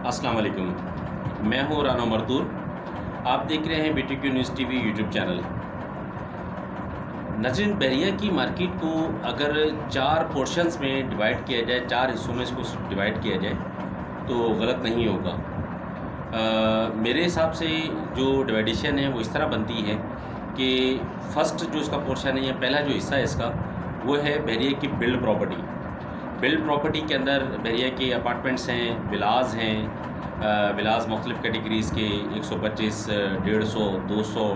अस्सलाम वालेकुम। मैं हूँ राना मरदूर। आप देख रहे हैं BTQ news TV YouTube channel. नाज़रीन, बहरिया की मार्केट को अगर 4 पोर्शंस में डिवाइड किया जाए, 4 हिस्सों में इसको डिवाइड किया जाए तो गलत नहीं होगा। मेरे हिसाब से जो डिवाइडेशन है वो इस तरह बनती है कि फ़र्स्ट जो इसका पोर्शन है या पहला जो हिस्सा है इसका, वो है बहरिया की बिल्ड प्रॉपर्टी। बिल्ड प्रॉपर्टी के अंदर बहरिया के अपार्टमेंट्स हैं, विलाज हैं। विलाज मुख्तलिफ़ कैटेगरीज़ के 125, 150, 200,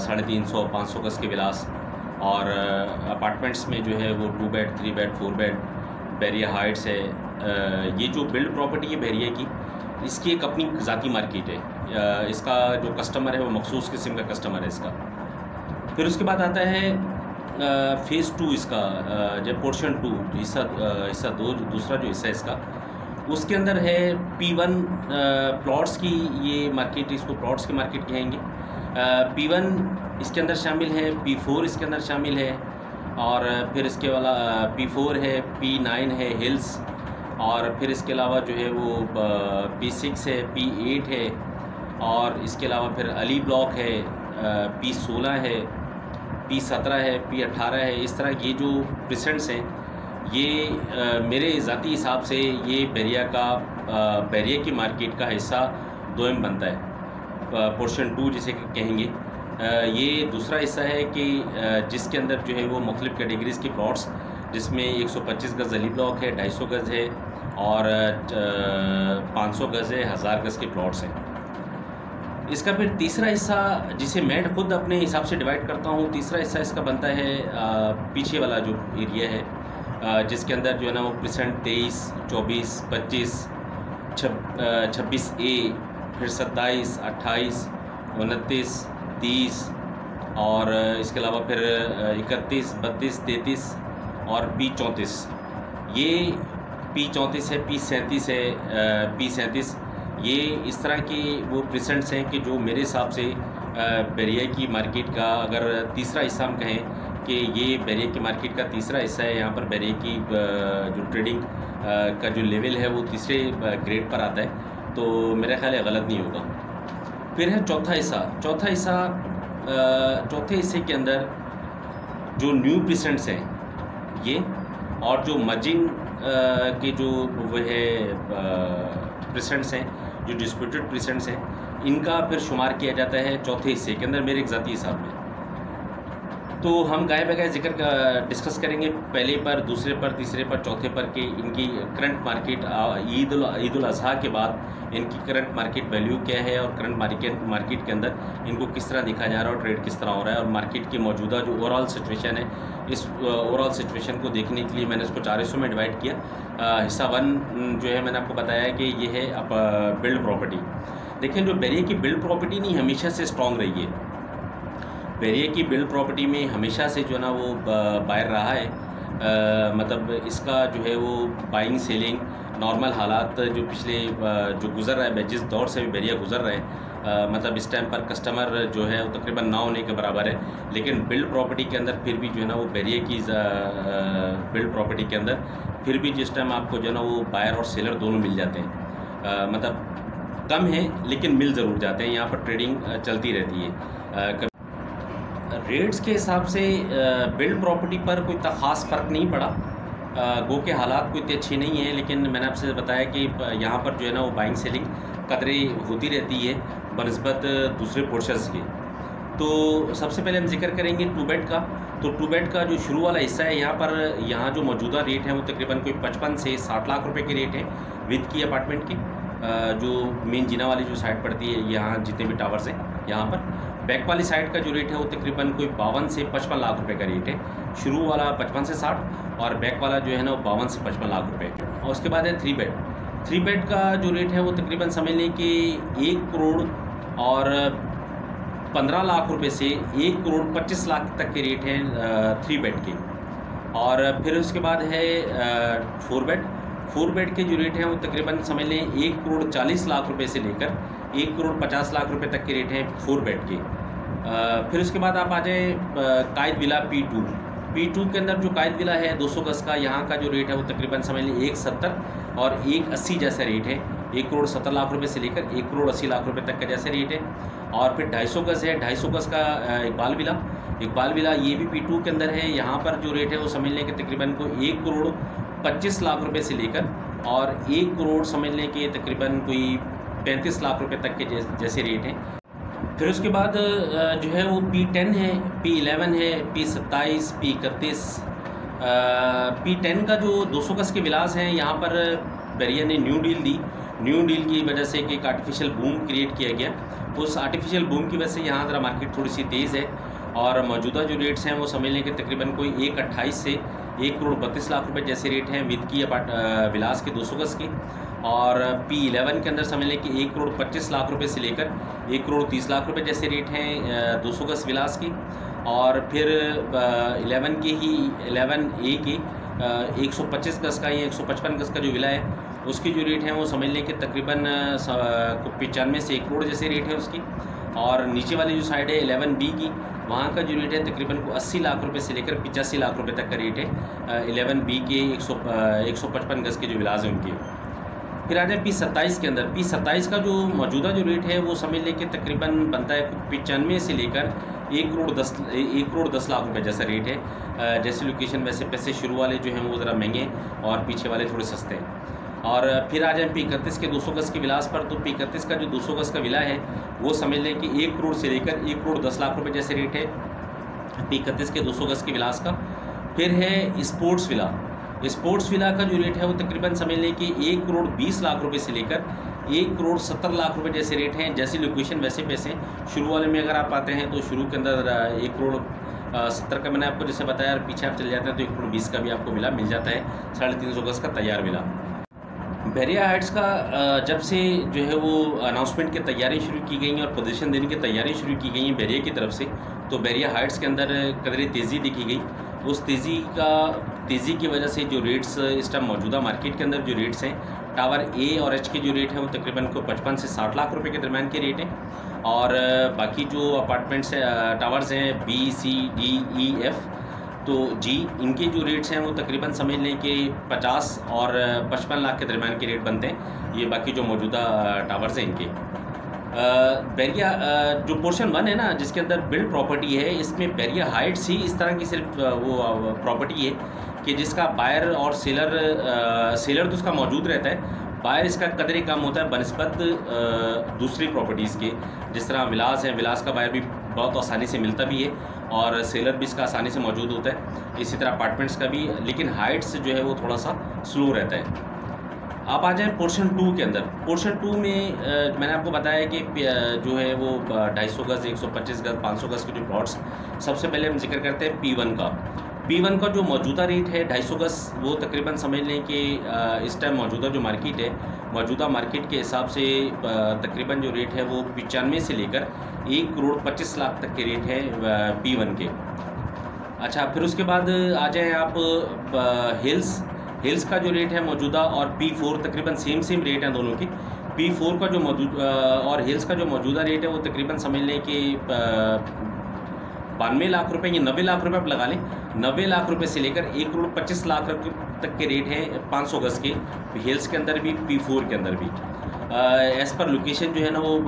350, 500 गज़ के विलास, और अपार्टमेंट्स में जो है वो 2 बेड, 3 बेड, 4 बेड बहरिया हाइट्स है। ये जो बिल्ड प्रॉपर्टी है बहरिया की, इसकी एक अपनी ज़ाती मार्केट है। इसका जो कस्टमर है वो मखसूस किस्म का कस्टमर है इसका। फिर उसके बाद आता है फ़ेज़ 2 इसका, जब पोर्शन 2 हिस्सा 2 दूसरा जो हिस्सा है इसका, उसके अंदर है P1 प्लॉट्स की ये मार्केट, इसको प्लॉट्स की मार्केट कहेंगे। P1 इसके अंदर शामिल है, P4 इसके अंदर शामिल है, और फिर इसके वाला P4 है, P9 है हिल्स, और फिर इसके अलावा जो है वो P6 है, P8 है, और इसके अलावा फिर अली ब्लॉक है, P16 है, P17 है, P18 है। इस तरह ये जो प्रेसेंट्स हैं ये मेरे ज़ाती हिसाब से ये बहरिया की मार्केट का हिस्सा 2M बनता है, पोर्शन 2 जिसे कहेंगे। ये दूसरा हिस्सा है कि जिसके अंदर जो है वो मुख्तलिफ़ कैटेगरीज़ के प्लॉट्स, जिसमें 125 गज़ अली ब्लॉक है, 250 गज़ है, और 500 गज़ है, 1000 गज़ के प्लॉट्स हैं। इसका फिर तीसरा हिस्सा, जिसे मैं खुद अपने हिसाब से डिवाइड करता हूँ, तीसरा हिस्सा इसका बनता है पीछे वाला जो एरिया है, जिसके अंदर जो है ना वो परसेंट 23, 24, 25, 26A, फिर 27, 28, 29, 30, और इसके अलावा फिर 31, 32, 33 और P34। ये P34 है, P37 है, P37। ये इस तरह के वो प्रेसेंट्स हैं कि जो मेरे हिसाब से बहरिया की मार्केट का अगर तीसरा हिस्सा हम कहें कि ये बहरिया की मार्केट का तीसरा हिस्सा है, यहाँ पर बहरिया की जो ट्रेडिंग का जो लेवल है वो तीसरे ग्रेड पर आता है, तो मेरा ख्याल है गलत नहीं होगा। फिर है चौथा हिस्सा। चौथे हिस्से के अंदर जो न्यू प्रेसेंट्स हैं ये, और जो मर्जिंग के जो वो है प्रेसेंट्स हैं, जो डिस्प्यूटेड प्रेसेंट्स हैं, इनका फिर शुमार किया जाता है चौथे हिस्से के अंदर मेरे एक ज़ाती हिसाब में। तो हम गाय बगाए जिक्र का डिस्कस करेंगे, पहले पर, दूसरे पर, तीसरे पर, चौथे पर के इनकी करंट मार्केट ईद उल अज़हा के बाद इनकी करंट मार्केट वैल्यू क्या है, और करंट मार्केट के अंदर इनको किस तरह देखा जा रहा है और ट्रेड किस तरह हो रहा है, और मार्केट की मौजूदा जो ओवरऑल सिचुएशन है, इस ओवरऑल सिचुएशन को देखने के लिए मैंने इसको 4 हिस्सों में डिवाइड किया। हिस्सा 1 जो है मैंने आपको बताया कि ये है बिल्ड प्रॉपर्टी। देखें, जो बहरिया की बिल्ड प्रॉपर्टी नहीं हमेशा से स्ट्रॉन्ग रही है। बहरिया की बिल्ड प्रॉपर्टी में हमेशा से जो है ना वो बायर रहा है। मतलब इसका जो है वो बाइंग सेलिंग नॉर्मल हालात जो पिछले जो गुज़र रहा है, जिस दौर से भी बहरिया गुज़र रहा है, मतलब इस टाइम पर कस्टमर जो है वो तकरीबन ना होने के बराबर है। लेकिन बिल्ड प्रॉपर्टी के अंदर फिर भी जो है ना वो बहरिया की बिल्ड प्रॉपर्टी के अंदर फिर भी जिस टाइम आपको जो है ना वो बायर और सेलर दोनों मिल जाते हैं। मतलब कम है लेकिन मिल ज़रूर जाते हैं, यहाँ पर ट्रेडिंग चलती रहती है। रेट्स के हिसाब से बिल्ड प्रॉपर्टी पर कोई ख़ास फ़र्क नहीं पड़ा, गो के हालात कोई इतने अच्छे नहीं हैं, लेकिन मैंने आपसे बताया कि यहाँ पर जो है ना वो बाइंग सेलिंग कदरे होती रहती है बनिस्बत दूसरे पोर्शंस के। तो सबसे पहले हम जिक्र करेंगे 2 बेड का। तो 2 बेड का जो शुरू वाला हिस्सा है, यहाँ जो मौजूदा रेट है वो तकरीबन कोई 55 से 60 लाख रुपए के रेट है विद की अपार्टमेंट की। जो मेन जीना वाली जो साइड पड़ती है, यहाँ जितने भी टावर्स हैं यहाँ पर, बैक वाली साइड का जो रेट है वो तकरीबन कोई 52 से 55 लाख रुपए का रेट है। शुरू वाला 55 से 60, और बैक वाला जो है ना वो 52 से 55 लाख रुपए। और उसके बाद है 3 बेड। 3 बेड का जो रेट है वो तकरीबन समझ लें कि 1 करोड़ और 15 लाख रुपए से 1 करोड़ 25 लाख तक के रेट हैं 3 बेड के। और फिर उसके बाद है 4 बेड। 4 बेड के जो रेट हैं वो तकरीबन समझ लें 1 करोड़ 40 लाख रुपए से लेकर 1 करोड़ 50 लाख रुपए तक के रेट हैं 4 बेड के। फिर उसके बाद आप आ जाएँ कायद विला P2। P2 के अंदर जो कायद विला है 200 गज का, यहाँ का जो रेट है वो तकरीबन समझ लीजिए 170 और 180 जैसा रेट है। 1 करोड़ 70 लाख रुपए से लेकर 1 करोड़ 80 लाख रुपए तक का जैसे रेट है। और फिर 250 गज है, 250 गज का इकबाल विला ये भी P2 के अंदर है। यहाँ पर जो रेट है वो समझ लें कि तकरीबन को 1 करोड़ 25 लाख रुपए से लेकर और 1 करोड़ समझ लें कि तकरीबन कोई 35 लाख रुपए तक के जैसे रेट हैं। फिर उसके बाद जो है वो P10 है, P11 है, P27, P31। P10 का जो 200 गज के विलास हैं, यहाँ पर बैरिया ने न्यू डील दी। न्यू डील की वजह से कि एक आर्टिफिशियल बूम क्रिएट किया गया, उस आर्टिफिशियल बूम की वजह से यहाँ ज़रा मार्केट थोड़ी सी तेज़ है। और मौजूदा जो रेट्स हैं वो समझ लें कि तकरीबन कोई 1.28 से 1 करोड़ 32 लाख रुपए जैसे रेट हैं विद की विलास के 200 गज की। और P11 के अंदर समझ लें कि 1 करोड़ 25 लाख रुपए से लेकर 1 करोड़ 30 लाख रुपए जैसे रेट हैं 200 गज विलास की। और फिर 11 के ही 11A के 125 गज का या 155 गज का जो विला है उसकी जो रेट है वो समझ लें कि तकरीबन 95 से 1 करोड़ जैसे रेट है उसकी। और नीचे वाली जो साइड है 11B की, वहाँ का जो रेट है तकरीबन को 80 लाख रुपए से लेकर 85 लाख रुपए तक का रेट है 11B के 155 गज के जो विलास हैं उनके। फिर आ जाए P27 के अंदर। P27 का जो मौजूदा जो रेट है वो समझ लें कि तकरीबन बनता है 95 से लेकर 1 करोड़ 10 लाख रुपए जैसा रेट है। जैसी लोकेशन वैसे पैसे शुरू वाले जो हैं वो ज़रा महंगे और पीछे वाले थोड़े सस्ते हैं। और फिर आ जाए P31 के 200 गज के विलास पर, तो P31 का जो 200 गज का विला है वो समझ लें कि 1 करोड़ से लेकर 1 करोड़ 10 लाख रुपए जैसे रेट है P31 के 200 गज के विलास का। फिर है स्पोर्ट्स विला का जो रेट है वो तकरीबन समझ लें कि 1 करोड़ 20 लाख रुपए से लेकर 1 करोड़ 70 लाख रुपए जैसे रेट हैं। जैसी लोकेशन वैसे पैसे। शुरू वाले में अगर आप आते हैं तो शुरू के अंदर 1 करोड़ 70 का मैंने आपको जैसे बताया, और पीछे आप चले जाते हैं तो 1 करोड़ 20 का भी आपको विला मिल जाता है, 350 गज का तैयार विला। बैरिया हाइट्स का जब से जो है वो अनाउंसमेंट की तैयारी शुरू की गई हैं और पोजीशन देने की तैयारी शुरू की गई हैं बैरिया की तरफ से, तो बैरिया हाइट्स के अंदर कदरे तेज़ी देखी गई। उस तेज़ी की वजह से जो रेट्स इस टाइम मौजूदा मार्केट के अंदर जो रेट्स हैं, टावर A और H के जो रेट हैं वो तकरीबन को 55 से 60 लाख रुपए के दरमियान के रेट हैं। और बाकी जो अपार्टमेंट्स टावर्स हैं B, C, D, E, F तो G, इनके जो रेट्स हैं वो तकरीबन समझ लें कि 50 और 55 लाख के दरमियान के रेट बनते हैं। ये बाकी जो मौजूदा टावर्स हैं इनके। बैरिया जो पोर्शन 1 है ना, जिसके अंदर बिल्ड प्रॉपर्टी है, इसमें बैरिया हाइट्स ही इस तरह की सिर्फ वो प्रॉपर्टी है कि जिसका बायर और सेलर तो उसका मौजूद रहता है, बायर इसका कदरे कम होता है बनस्बत दूसरी प्रॉपर्टीज़ के। जिस तरह विलास है, विलास का बायर भी बहुत आसानी से मिलता भी है और सेलर भी इसका आसानी से मौजूद होता है। इसी तरह अपार्टमेंट्स का भी, लेकिन हाइट्स जो है वो थोड़ा सा स्लो रहता है। आप आ जाएँ पोर्शन 2 के अंदर। पोर्शन 2 में मैंने आपको बताया कि जो है वो 250 गज, 125 गज, 500 गज के जो प्लॉट्स, सबसे पहले हम जिक्र करते हैं P1 का। P1 का जो मौजूदा रेट है 250 गज, वो तकरीबन समझ लें कि इस टाइम मौजूदा जो मार्केट है, मौजूदा मार्केट के हिसाब से तकरीबन जो रेट है वो 95 से लेकर 1 करोड़ 25 लाख तक के रेट है P1 के। अच्छा, फिर उसके बाद आ जाएँ आप हिल्स का जो रेट है मौजूदा, और P4 तकरीबन सेम रेट हैं दोनों की। P4 का जो और हिल्स का जो मौजूदा रेट है वो तकरीबन समझ लें कि 92 लाख रुपए या 90 लाख रुपए आप लगा लें। 90 लाख रुपए से लेकर 1 करोड़ 25 लाख तक के रेट हैं 500 गज के, हिल्स के अंदर भी P4 के अंदर भी। एज़ पर लोकेशन जो है ना वो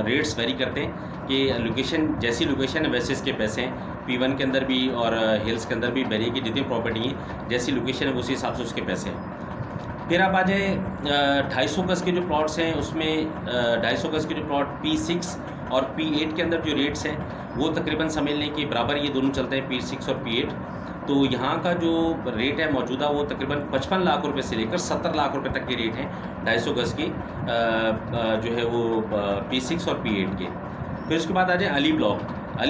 रेट्स वेरी करते हैं कि लोकेशन जैसी लोकेशन है वैसे इसके पैसे हैं। P1 के अंदर भी और हिल्स के अंदर भी बैरिया की जितनी प्रॉपर्टी है, जैसी लोकेशन है उसी हिसाब से उसके पैसे हैं। फिर आप आ जाए 250 गज के जो प्लॉट्स हैं, उसमें 250 गज के जो प्लॉट P6 और P8 के अंदर जो रेट्स हैं वो तकरीबन समझ लें कि बराबर ये दोनों चलते हैं, P6 और P8। तो यहाँ का जो रेट है मौजूदा वो तकरीबन 55 लाख रुपए से लेकर 70 लाख रुपए तक के रेट हैं 250 गज की जो है वो P6 और P8 के। फिर उसके बाद आ जाए अली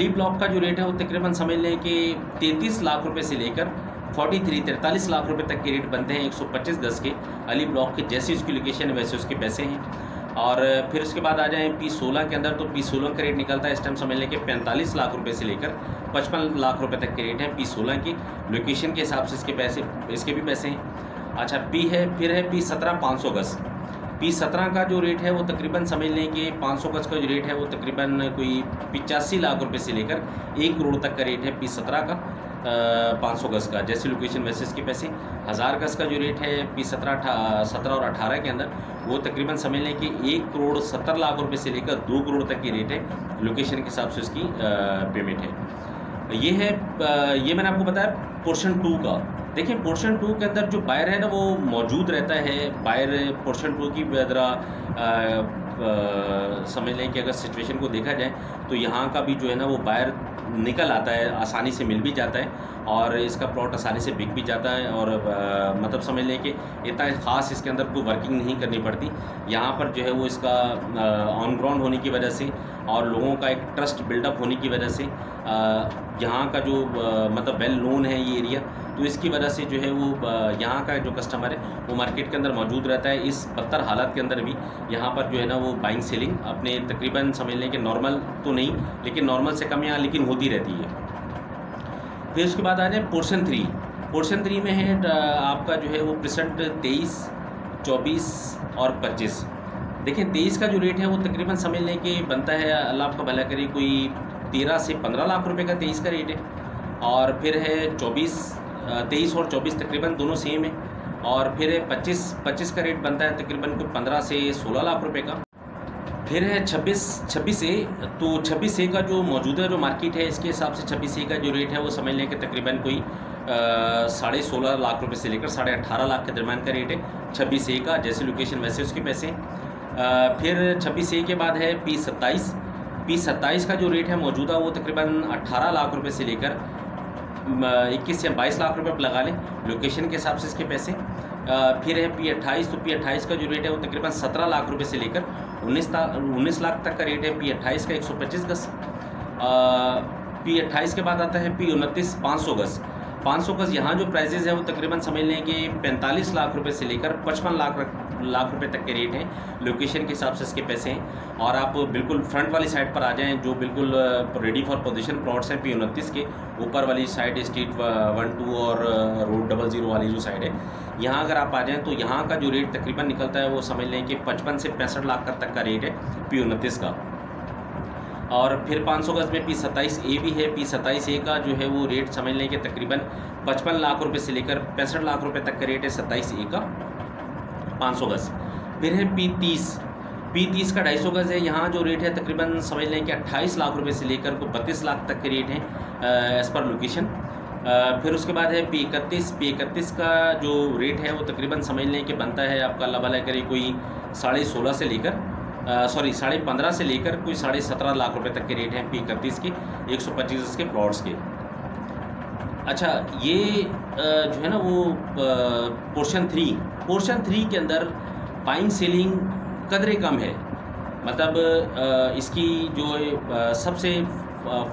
ब्लॉक का जो रेट है वो तकरीबन समझ लें कि 33 लाख रुपए से लेकर 43 लाख रुपए तक के रेट बनते हैं 125 गज के अली ब्लॉक के। जैसी उसकी लोकेशन है वैसे उसके पैसे हैं। और फिर उसके बाद आ जाएँ P16 के अंदर, तो P16 का रेट निकलता है इस टाइम समझ लें कि 45 लाख रुपए से लेकर 55 लाख रुपए तक के रेट हैं P16 की। लोकेशन के हिसाब से इसके भी पैसे हैं। अच्छा, फिर है P17 500 गज। P17 का जो रेट है वो तकरीबन समझ लें कि 500 गज का जो रेट है वो तकरीबन कोई 85 लाख रुपए से लेकर 1 करोड़ तक का रेट है P17 का। 500 गज़ का, जैसे लोकेशन वैसे इसके पैसे। 1000 गज़ का जो रेट है P17 और 18 के अंदर, वो तकरीबन समझ लें कि 1,70,00,000 रुपये से लेकर 2 करोड़ तक की रेट है, लोकेशन के हिसाब से उसकी पेमेंट है। ये मैंने आपको बताया पोर्शन 2 का। देखिए पोर्शन 2 के अंदर जो बायर है ना वो मौजूद रहता है। बायर पोर्शन 2 की समझ लें कि अगर सिचुएशन को देखा जाए तो यहाँ का भी जो है ना वो बायर निकल आता है, आसानी से मिल भी जाता है और इसका प्लॉट आसानी से बिक भी जाता है। और मतलब समझ लें कि इतना ख़ास इसके अंदर कोई वर्किंग नहीं करनी पड़ती। यहाँ पर जो है वो इसका ऑन ग्राउंड होने की वजह से और लोगों का एक ट्रस्ट बिल्डअप होने की वजह से यहाँ का जो मतलब वेल नोन है ये एरिया, तो इसकी वजह से जो है वो यहाँ का जो कस्टमर है वो मार्केट के अंदर मौजूद रहता है। इस बदतर हालात के अंदर भी यहाँ पर जो है ना वो बाइंग सेलिंग अपने तकरीबन समझ लें कि नॉर्मल तो नहीं लेकिन नॉर्मल से कम यहाँ लेकिन होती रहती है। फिर उसके बाद आ जाए पोर्शन 3। पोर्शन 3 में है आपका जो है वो परसेंट 23, 24 और 25। देखिए 23 का जो रेट है वो तकरीबन समझ लें कि बनता है, अल्लाह आपका भला करे, कोई 13 से 15 लाख रुपए का 23 का रेट है। और फिर है 23 और 24 तकरीबन दोनों सेम है। और फिर है 25 का रेट बनता है तकरीबन कोई 15 से 16 लाख रुपए का। फिर है 26 ए। तो 26 ए का जो मौजूदा जो मार्केट है इसके हिसाब से 26 ए का जो रेट है वो समझ लें कि तकरीबन कोई 16.5 लाख रुपए से लेकर 18.5 लाख के दरमियान का रेट है 26 ए का, जैसे लोकेशन वैसे उसके पैसे। फिर 26 ए के बाद है P27 का जो रेट है मौजूदा वो तकरीबन 18 लाख रुपए से लेकर 21 या 22 लाख रुपए लगा लें, लोकेशन के हिसाब से इसके पैसे। फिर है P28। तो P28 का जो रेट है वो तकरीबन 17 लाख रुपए से लेकर 19 लाख तक का रेट है P28 का 125 गज़। P28 के बाद आता है P29 500 गज़। 500 गज़ यहाँ जो प्राइजेज़ है वो तकरीबन समझ लें कि 45 लाख रुपए से लेकर 55 लाख रुपए तक के रेट हैं, लोकेशन के हिसाब से इसके पैसे हैं। और आप बिल्कुल फ्रंट वाली साइड पर आ जाएं जो बिल्कुल रेडी फॉर पोजीशन प्लॉट्स हैं P29 के ऊपर वाली साइड, स्ट्रीट 1-2 और रोड 00 वाली जो साइड है, यहाँ अगर आप आ जाएं तो यहाँ का जो रेट तकरीबन निकलता है वो समझ लें कि 55 से 65 लाख तक का रेट है P29 का। और फिर 500 गज़ में P27 ए भी है। P27 ए का जो है वो रेट समझ लें कि तकरीबन 55 लाख रुपए से लेकर 65 लाख रुपए तक का रेट है 27 ए का 500 गज़। फिर है P30 का 250 गज़ है। यहाँ जो रेट है तकरीबन समझ लें कि 28 लाख रुपए से लेकर को 32 लाख तक के रेट हैं एज़ पर लोकेशन। फिर उसके बाद है P31 का जो रेट है वो तकरीबन समझ लें कि बनता है आपका अल्लाह भला करे कोई 16.5 से लेकर 15.5 से लेकर कोई 17.5 लाख रुपए तक के रेट हैं P31 के 125 के प्लॉट्स के। अच्छा, ये जो है ना वो पोर्शन 3 के अंदर बाइंग सेलिंग कदरे कम है। मतलब इसकी जो सबसे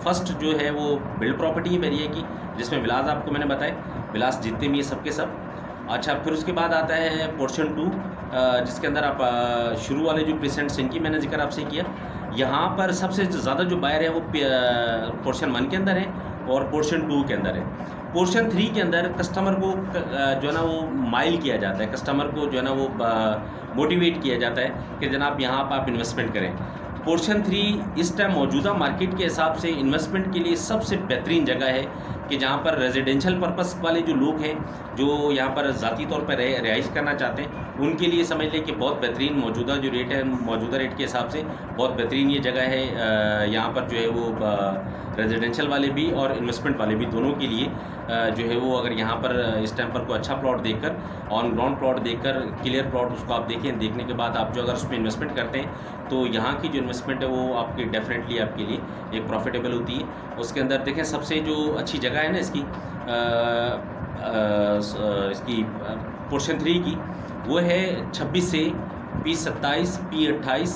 फर्स्ट जो है वो बिल्ड प्रॉपर्टी है एरिया की, जिसमें विलास आपको मैंने बताए, विलास जितने भी है सबके सब। अच्छा, फिर उसके बाद आता है पोर्शन 2 जिसके अंदर आप शुरू वाले जो परसेंट्स इनकी मैंने जिक्र आपसे किया। यहाँ पर सबसे ज़्यादा जो बायर है वो पोर्शन 1 के अंदर है और पोर्शन 2 के अंदर है। पोर्शन 3 के अंदर कस्टमर को जो है ना वो माइल किया जाता है, कस्टमर को जो है ना वो मोटिवेट किया जाता है कि जनाब यहाँ पर आप इन्वेस्टमेंट करें। पोर्शन 3 इस टाइम मौजूदा मार्केट के हिसाब से इन्वेस्टमेंट के लिए सबसे बेहतरीन जगह है कि जहाँ पर रेजिडेंशियल पर्पस वाले जो लोग हैं जो यहाँ पर ज़ाती तौर पर रिहाइश करना चाहते हैं उनके लिए समझ लें कि बहुत बेहतरीन मौजूदा जो रेट है, मौजूदा रेट के हिसाब से बहुत बेहतरीन ये जगह है। यहाँ पर जो है वो रेजिडेंशियल वाले भी और इन्वेस्टमेंट वाले भी दोनों के लिए जो है वो अगर यहाँ पर इस टाइम पर कोई अच्छा प्लॉट देखकर, ऑन ग्राउंड प्लॉट देखकर, क्लियर प्लॉट उसको आप देखें, देखने के बाद आप जो अगर उसमें इन्वेस्टमेंट करते हैं तो यहाँ की जो इन्वेस्टमेंट है वो आपकी डेफिनेटली आपके लिए एक प्रॉफिटेबल होती है। उसके अंदर देखें सबसे जो अच्छी जगह है ना इसकी पोर्शन 3 की वो है 26 से P27, P28।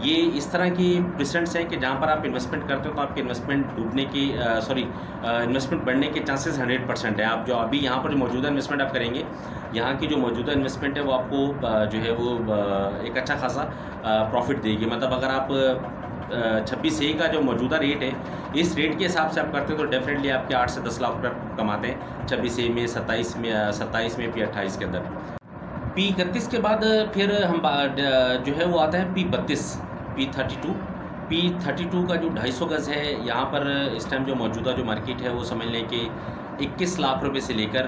ये इस तरह की परसेंट्स हैं कि जहाँ पर आप इन्वेस्टमेंट करते हो तो आपके इन्वेस्टमेंट डूबने की इन्वेस्टमेंट बढ़ने के चांसेस 100% है। आप जो अभी यहाँ पर जो मौजूदा इन्वेस्टमेंट आप करेंगे, यहाँ की जो मौजूदा इन्वेस्टमेंट है वो आपको जो है वो एक अच्छा खासा प्रॉफिट देगी। मतलब अगर आप 26 ए का जो मौजूदा रेट है इस रेट के हिसाब से आप करते हो तो डेफिनेटली आपके 8 से 10 लाख रुपये कमाते हैं 26 ए में, 27 में, P28 के अंदर। P31 के बाद फिर हम जो है वो आता है P32 का जो 250 गज़ है। यहाँ पर इस टाइम जो मौजूदा जो मार्केट है वो समझ लें कि 21 लाख रुपए से लेकर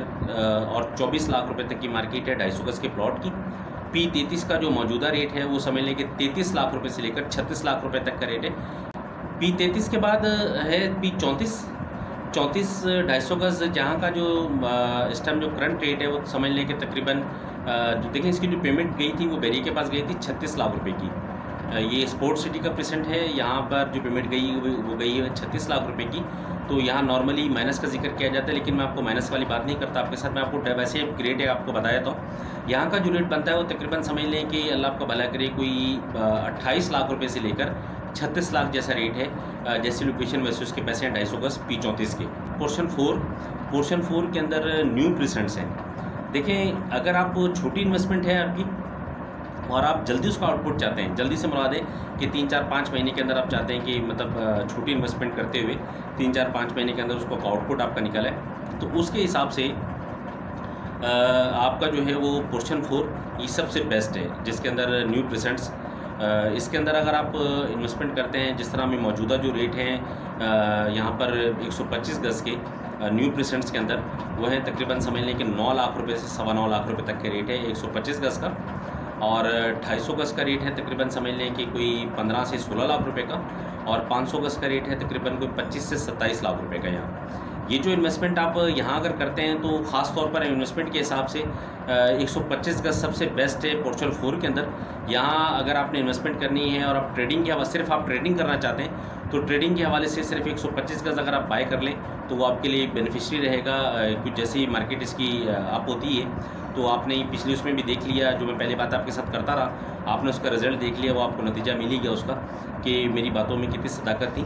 और 24 लाख रुपए तक की मार्केट है 250 गज के प्लॉट की। P33 का जो मौजूदा रेट है वो समझ लें कि 33 लाख रुपए से लेकर 36 लाख रुपए तक का रेट है। P33 के बाद है P34 250 गज, जहाँ का जो इस टाइम जो करंट रेट है वो समझ लें कि तकरीबन जो देखें इसकी जो पेमेंट गई थी वो बेरी के पास गई थी 36 लाख रुपए की। ये स्पोर्ट सिटी का प्रेजेंट है, यहाँ पर जो पेमेंट गई वो गई है 36 लाख रुपए की। तो यहाँ नॉर्मली माइनस का जिक्र किया जाता है, लेकिन मैं आपको माइनस वाली बात नहीं करता आपके साथ, मैं आपको वैसे रेट आपको बताया था। यहाँ का जो रेट बनता है वो तकरीबन समझ लें कि अल्लाह आपका भला करे कोई 28 लाख रुपये से लेकर 36 लाख जैसा रेट है। जैसी लोकेशन वैसे उसके पैसे हैं 250 गज P34 के। पोर्शन 4 के अंदर न्यू प्रेजेंट्स हैं। देखें, अगर आप छोटी इन्वेस्टमेंट है आपकी और आप जल्दी उसका आउटपुट चाहते हैं, जल्दी से मुराद है कि 3-4-5 महीने के अंदर आप चाहते हैं कि मतलब छोटी इन्वेस्टमेंट करते हुए 3-4-5 महीने के अंदर उसको आउटपुट आपका निकला है, तो उसके हिसाब से आपका जो है वो पोर्शन 4 ये सबसे बेस्ट है, जिसके अंदर न्यू प्रेजेंट्स। इसके अंदर अगर आप इन्वेस्टमेंट करते हैं, जिस तरह में मौजूदा जो रेट हैं यहाँ पर 125 गज के न्यू प्रेजेंट्स के अंदर वो है तकरीबन समझ लें कि 9 लाख रुपए से 9.25 लाख रुपए तक के रेट है 125 गज का। और 250 गज का रेट है तकरीबन समझ लें कि कोई 15 से 16 लाख रुपए का। और 500 गज का रेट है तकरीबन कोई 25 से 27 लाख रुपए का। यहाँ ये जो इन्वेस्टमेंट आप यहाँ अगर करते हैं तो ख़ास तौर पर इन्वेस्टमेंट के हिसाब से 125 गज सबसे बेस्ट है पोर्शन 4 के अंदर। यहाँ अगर आपने इन्वेस्टमेंट करनी है और आप ट्रेडिंग के हवाले सिर्फ आप ट्रेडिंग करना चाहते हैं तो ट्रेडिंग के हवाले से सिर्फ 125 गज अगर आप बाय कर लें तो वो आपके लिए बेनिफिशरी रहेगा। कुछ जैसे ही मार्केट इसकी अप होती है तो आपने पिछले उसमें भी देख लिया, जो मैं पहले बात आपके साथ करता रहा, आपने उसका रिज़ल्ट देख लिया, वो आपको नतीजा मिल ही गया उसका कि मेरी बातों में कितनी सदाकत थी।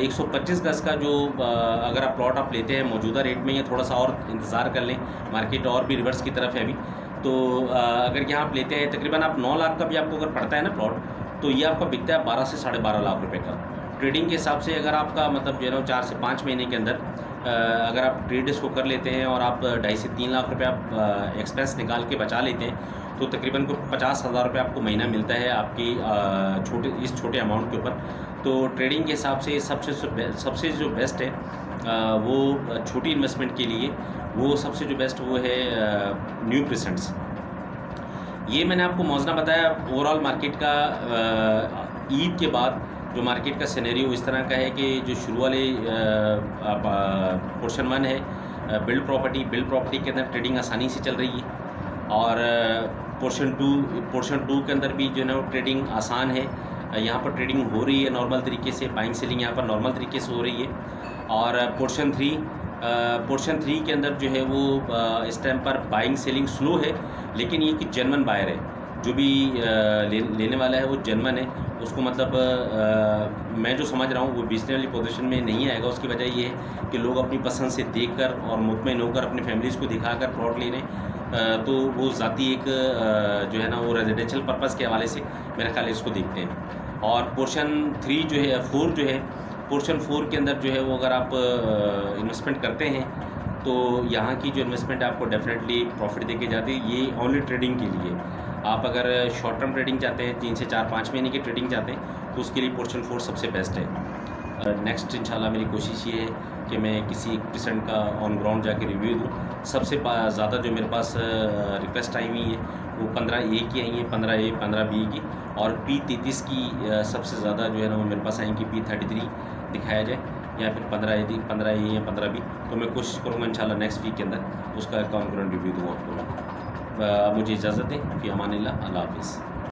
125 गज का जो अगर आप प्लॉट आप लेते हैं मौजूदा रेट में, या थोड़ा सा और इंतज़ार कर लें, मार्केट और भी रिवर्स की तरफ है अभी, तो अगर यहाँ आप लेते हैं तकरीबन आप 9 लाख का भी आपको अगर पड़ता है ना प्लॉट, तो ये आपका बिकता है 12 से 12.5 लाख रुपए का। ट्रेडिंग के हिसाब से अगर आपका मतलब जो है ना 4 से 5 महीने के अंदर अगर आप ट्रेड इसको कर लेते हैं और आप 2.5 से 3 लाख रुपए आप एक्सपेंस निकाल के बचा लेते हैं तो तकरीबन को 50,000 रुपये आपको महीना मिलता है आपकी इस छोटे अमाउंट के ऊपर। तो ट्रेडिंग के हिसाब से सबसे जो बेस्ट है वो छोटी इन्वेस्टमेंट के लिए वो सबसे जो बेस्ट वो है न्यू प्रेजेंट्स। ये मैंने आपको मौजना बताया ओवरऑल मार्केट का। ईद के बाद जो मार्केट का सिनेरियो इस तरह का है कि जो शुरू वाले पोर्शन 1 है बिल्ड प्रॉपर्टी के अंदर ट्रेडिंग आसानी से चल रही है। और पोर्शन 2 के अंदर भी जो है ना ट्रेडिंग आसान है, यहाँ पर ट्रेडिंग हो रही है नॉर्मल तरीके से, बाइंग सेलिंग यहाँ पर नॉर्मल तरीके से हो रही है। और पोर्शन 3 के अंदर जो है वो इस टाइम पर बाइंग सेलिंग स्लो है, लेकिन ये कि जेन्युइन बायर है, जो भी लेने वाला है वो जेन्युइन है, उसको मतलब मैं जो समझ रहा हूँ वो बेचने वाली पोजीशन में नहीं आएगा। उसकी वजह ये है कि लोग अपनी पसंद से देखकर और मुतमईन होकर अपनी फैमिलीज़ को दिखाकर प्लॉट ले रहे हैं, तो वो ज़ाती एक जो है ना वो रेजिडेंशियल पर्पज़ के हवाले से मेरे ख्याल इसको देखते हैं। और पोर्शन 4 जो है पोर्शन 4 के अंदर जो है वो अगर आप इन्वेस्टमेंट करते हैं तो यहाँ की जो इन्वेस्टमेंट आपको डेफिनेटली प्रॉफिट देके जाती है। ये ओनली ट्रेडिंग के लिए, आप अगर शॉर्ट टर्म ट्रेडिंग चाहते हैं 3 से 4-5 महीने की ट्रेडिंग चाहते हैं तो उसके लिए पोर्शन 4 सबसे बेस्ट है। नेक्स्ट इंशाल्लाह मेरी कोशिश ये है कि मैं किसी एक परसेंट का ऑन ग्राउंड जाके रिव्यू दूँ। सबसे ज़्यादा जो मेरे पास रिक्वेस्ट आई हुई है वो 15A की आई है, 15A 15B की, और P33 की सबसे ज़्यादा जो है ना वो मेरे पास आएंगी P33 दिखाया जाए, या फिर 15A या 15B। तो मैं कोशिश करूँगा इंशाल्लाह नेक्स्ट वीक के अंदर उसका कॉन्ग्रुएंट रिव्यू दूँ आपको। मुझे इजाज़त दें, फ़ी अमानिल्लाह, अल्लाह हाफ़िज़।